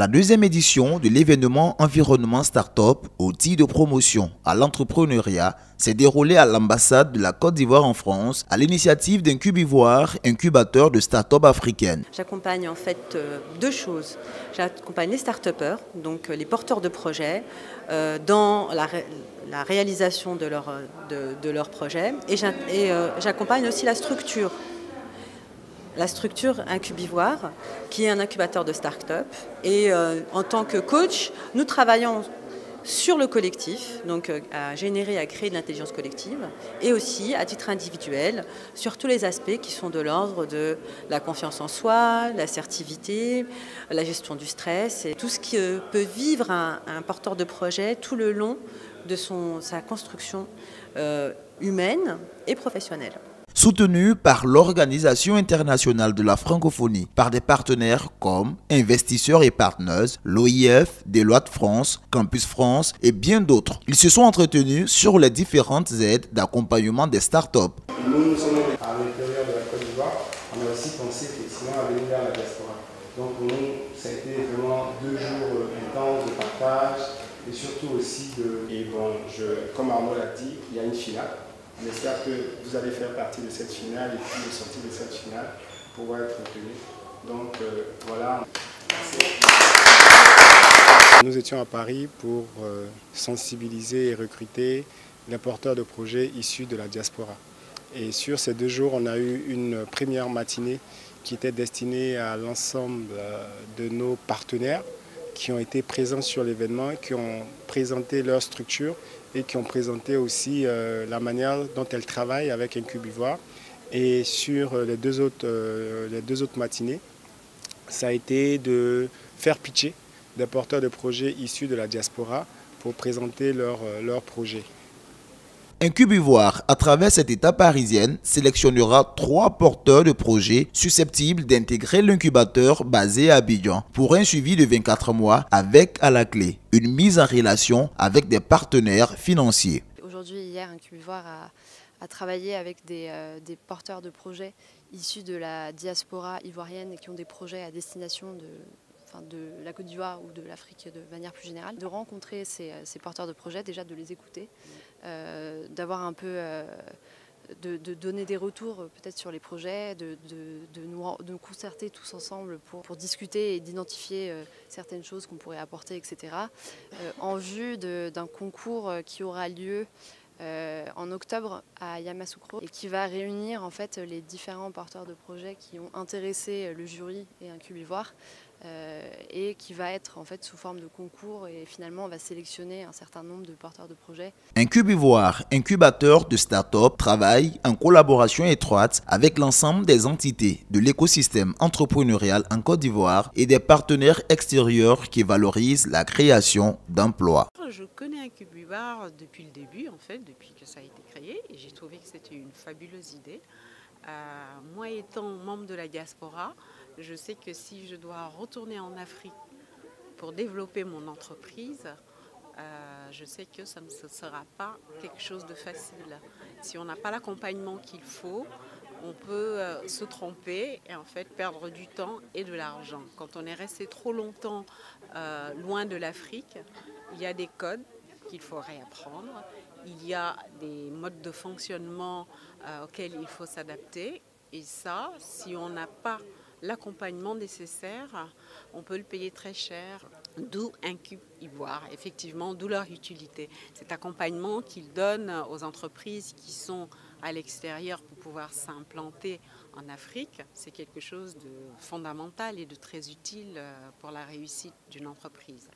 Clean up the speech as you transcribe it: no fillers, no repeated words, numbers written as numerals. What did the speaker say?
La deuxième édition de l'événement Environnement Startup, outil de promotion à l'entrepreneuriat, s'est déroulée à l'ambassade de la Côte d'Ivoire en France à l'initiative d'Incubivoire, incubateur de start-up africaines. J'accompagne en fait deux choses. J'accompagne les start-upers, donc les porteurs de projets, dans la réalisation de leurs projets, et j'accompagne aussi la structure Incubivoire, qui est un incubateur de start-up. Et en tant que coach, nous travaillons sur le collectif, donc à générer, à créer de l'intelligence collective, et aussi à titre individuel sur tous les aspects qui sont de l'ordre de la confiance en soi, l'assertivité, la gestion du stress, et tout ce qui peut vivre un porteur de projet tout le long de sa construction humaine et professionnelle. Soutenu par l'Organisation internationale de la francophonie, par des partenaires comme Investisseurs et Partners, l'OIF, Deloitte France, Campus France et bien d'autres. Ils se sont entretenus sur les différentes aides d'accompagnement des startups. Nous sommes à l'intérieur de la Côte d'Ivoire, on a aussi pensé effectivement à venir vers la diaspora. Donc pour nous, ça a été vraiment 2 jours intenses de partage et surtout aussi de... Et bon, comme Arnaud l'a dit, il y a une finale. J'espère que vous allez faire partie de cette finale et puis de sortir de cette finale pour pouvoir être retenu. Donc voilà. Nous étions à Paris pour sensibiliser et recruter les porteurs de projets issus de la diaspora. Et sur ces 2 jours, on a eu une première matinée qui était destinée à l'ensemble de nos partenaires qui ont été présents sur l'événement, qui ont présenté leur structure et qui ont présenté aussi la manière dont elles travaillent avec Incubivoire. Et sur les deux autres matinées, ça a été de faire pitcher des porteurs de projets issus de la diaspora pour présenter leurs projets. Incubivoire, à travers cette étape parisienne, sélectionnera 3 porteurs de projets susceptibles d'intégrer l'incubateur basé à Abidjan pour un suivi de 24 mois avec à la clé une mise en relation avec des partenaires financiers. Aujourd'hui, hier, Incubivoire a travaillé avec des porteurs de projets issus de la diaspora ivoirienne et qui ont des projets à destination de la Côte d'Ivoire ou de l'Afrique de manière plus générale, de rencontrer ces porteurs de projets, déjà de les écouter, d'avoir un peu, de donner des retours peut-être sur les projets, de nous concerter tous ensemble pour discuter et d'identifier certaines choses qu'on pourrait apporter, etc. En vue d'un concours qui aura lieu en octobre à Yamoussoukro et qui va réunir en fait les différents porteurs de projets qui ont intéressé le jury et Incubivoire et qui va être en fait sous forme de concours et finalement on va sélectionner un certain nombre de porteurs de projets. Incubivoire, incubateur de start-up, travaille en collaboration étroite avec l'ensemble des entités de l'écosystème entrepreneurial en Côte d'Ivoire et des partenaires extérieurs qui valorisent la création d'emplois. Je connais Incubivoire depuis le début, en fait, depuis que ça a été créé, et j'ai trouvé que c'était une fabuleuse idée. Moi étant membre de la diaspora, je sais que si je dois retourner en Afrique pour développer mon entreprise, je sais que ça ne sera pas quelque chose de facile. Si on n'a pas l'accompagnement qu'il faut, on peut se tromper et en fait perdre du temps et de l'argent. Quand on est resté trop longtemps loin de l'Afrique, il y a des codes qu'il faut réapprendre, il y a des modes de fonctionnement auxquels il faut s'adapter. Et ça, si on n'a pas l'accompagnement nécessaire, on peut le payer très cher, d'où Incubivoire, effectivement, d'où leur utilité. Cet accompagnement qu'ils donnent aux entreprises qui sont à l'extérieur pour pouvoir s'implanter en Afrique, c'est quelque chose de fondamental et de très utile pour la réussite d'une entreprise.